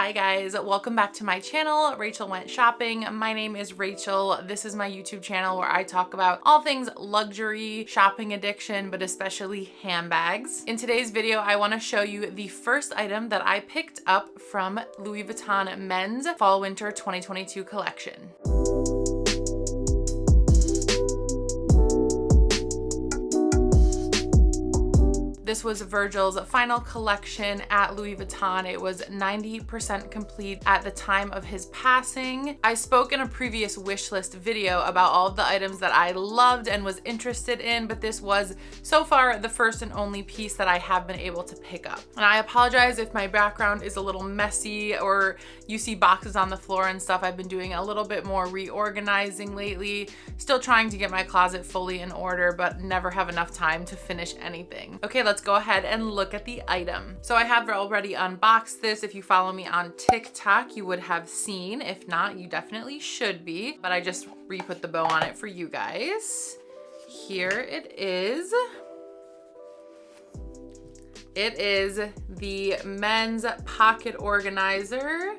Hi guys, welcome back to my channel, Rachel Went Shopping. My name is Rachel. This is my YouTube channel where I talk about all things luxury, shopping addiction, but especially handbags. In today's video, I want to show you the first item that I picked up from Louis Vuitton Men's Fall Winter 2022 collection. This was Virgil's final collection at Louis Vuitton. It was 90% complete at the time of his passing. I spoke in a previous wish list video about all of the items that I loved and was interested in, but this was so far the first and only piece that I have been able to pick up. And I apologize if my background is a little messy or you see boxes on the floor and stuff. I've been doing a little bit more reorganizing lately. Still trying to get my closet fully in order, but never have enough time to finish anything. Okay, let's go ahead and look at the item. So I have already unboxed this. If you follow me on TikTok, you would have seen. If not, you definitely should be, but I just re-put the bow on it for you guys. Here it is. It is the men's pocket organizer,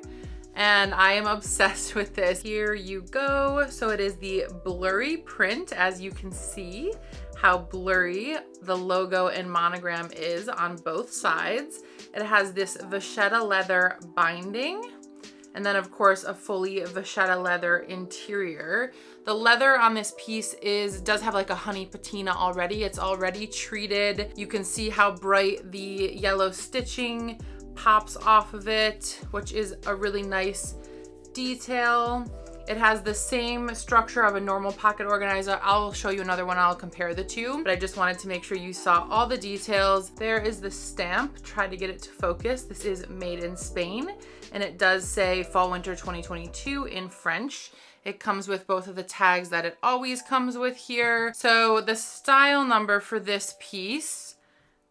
and I am obsessed with this. Here you go. So it is the blurry print, as you can see how blurry the logo and monogram is on both sides. It has this vachetta leather binding, and then of course a fully vachetta leather interior. The leather on this piece does have like a honey patina already. It's already treated. You can see how bright the yellow stitching pops off of it, which is a really nice detail. It has the same structure of a normal pocket organizer. I'll show you another one, I'll compare the two, but I just wanted to make sure you saw all the details. There is the stamp, try to get it to focus. This is made in Spain, and it does say Fall Winter 2022 in French. It comes with both of the tags that it always comes with here. So the style number for this piece,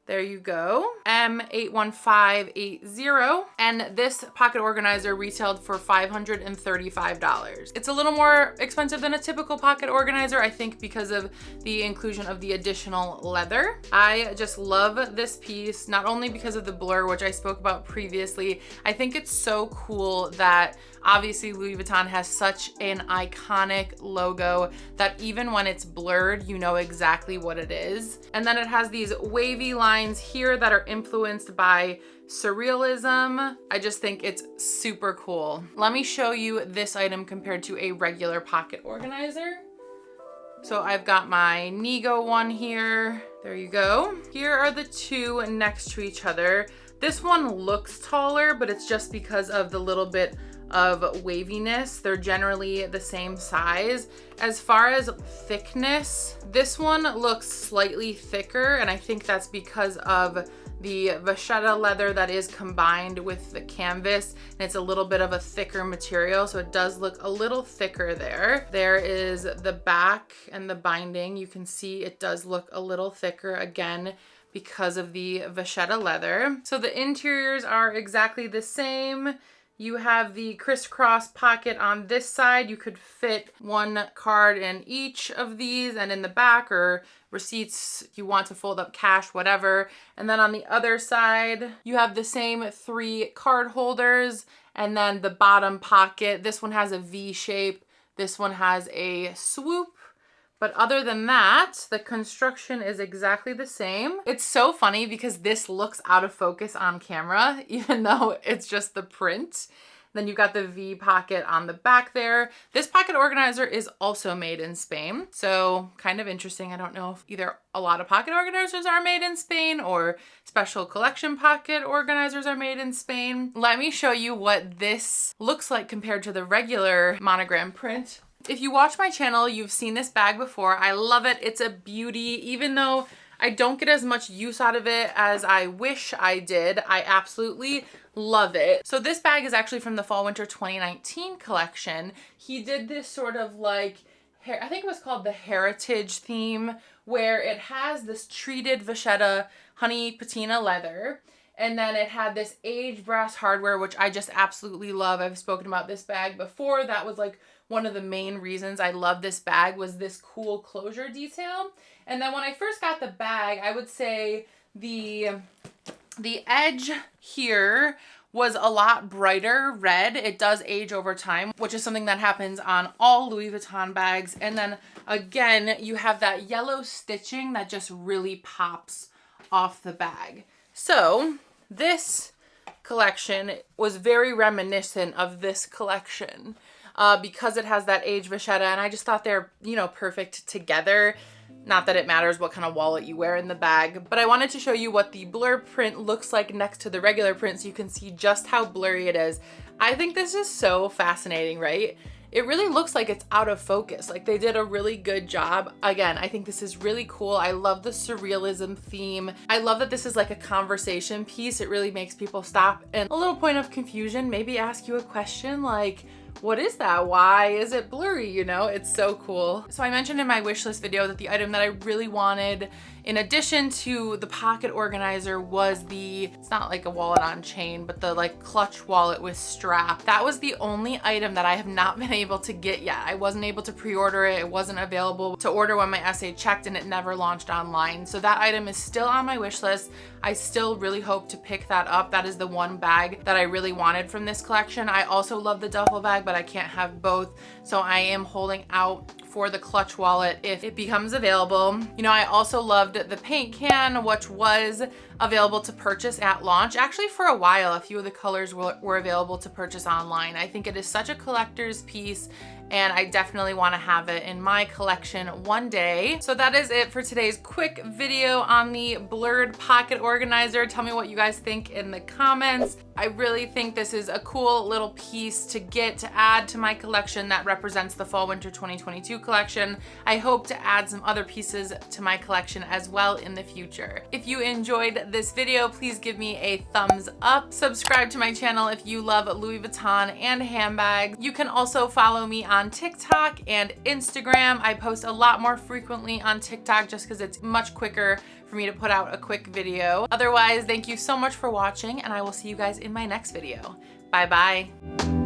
there you go, M81580. And this pocket organizer retailed for $535. It's a little more expensive than a typical pocket organizer, I think, because of the inclusion of the additional leather. I just love this piece, not only because of the blur, which I spoke about previously. I think it's so cool that obviously Louis Vuitton has such an iconic logo that even when it's blurred, you know exactly what it is. And then it has these wavy lines here that are influenced by surrealism. I just think it's super cool. Let me show you this item compared to a regular pocket organizer. So I've got my Nego one here. There you go. Here are the two next to each other. This one looks taller, but it's just because of the little bit of waviness. They're generally the same size. As far as thickness, this one looks slightly thicker, and I think that's because of the vachetta leather that is combined with the canvas, and it's a little bit of a thicker material, so it does look a little thicker there. There is the back and the binding. You can see it does look a little thicker, again, because of the vachetta leather. So the interiors are exactly the same. You have the crisscross pocket on this side. You could fit one card in each of these, and in the back, or receipts if you want to fold up cash, whatever. And then on the other side, you have the same three card holders, and then the bottom pocket. This one has a V shape. This one has a swoop. But other than that, the construction is exactly the same. It's so funny because this looks out of focus on camera, even though it's just the print. Then you've got the V pocket on the back there. This pocket organizer is also made in Spain. So kind of interesting. I don't know if either a lot of pocket organizers are made in Spain or special collection pocket organizers are made in Spain. Let me show you what this looks like compared to the regular monogram print. If you watch my channel, you've seen this bag before. I love it. It's a beauty. Even though I don't get as much use out of it as I wish I did, I absolutely love it. So this bag is actually from the Fall Winter 2019 collection. He did this sort of like, I think it was called the heritage theme, where it has this treated vachetta honey patina leather. And then it had this aged brass hardware, which I just absolutely love. I've spoken about this bag before. That was like one of the main reasons I love this bag, was this cool closure detail. And then when I first got the bag, I would say the edge here was a lot brighter red. It does age over time, which is something that happens on all Louis Vuitton bags. And then again, you have that yellow stitching that just really pops off the bag. So this collection was very reminiscent of this collection because it has that age vachetta, and I just thought they're, you know, perfect together. Not that it matters what kind of wallet you wear in the bag, but I wanted to show you what the blur print looks like next to the regular print so you can see just how blurry it is. I think this is so fascinating, right? It really looks like it's out of focus. Like, they did a really good job. Again, I think this is really cool. I love the surrealism theme. I love that this is like a conversation piece. It really makes people stop and a little point of confusion, maybe ask you a question like, what is that? Why is it blurry? You know, it's so cool. So I mentioned in my wish list video that the item that I really wanted, in addition to the pocket organizer, was it's not like a wallet on chain, but the like clutch wallet with strap. That was the only item that I have not been able to get yet. I wasn't able to pre-order it. It wasn't available to order when my essay checked, and it never launched online. So that item is still on my wish list. I still really hope to pick that up. That is the one bag that I really wanted from this collection. I also love the duffel bag, but I can't have both. So I am holding out for the clutch wallet if it becomes available. You know, I also loved the paint can, which was available to purchase at launch. Actually, for a while, a few of the colors were available to purchase online. I think it is such a collector's piece, and I definitely want to have it in my collection one day. So that is it for today's quick video on the blurred pocket organizer. Tell me what you guys think in the comments. I really think this is a cool little piece to get to add to my collection that represents the fall winter 2022 collection. I hope to add some other pieces to my collection as well in the future. If you enjoyed this video, please give me a thumbs up. Subscribe to my channel if you love Louis Vuitton and handbags. You can also follow me on TikTok and Instagram. I post a lot more frequently on TikTok just because it's much quicker for me to put out a quick video. Otherwise, thank you so much for watching, and I will see you guys in my next video. Bye bye.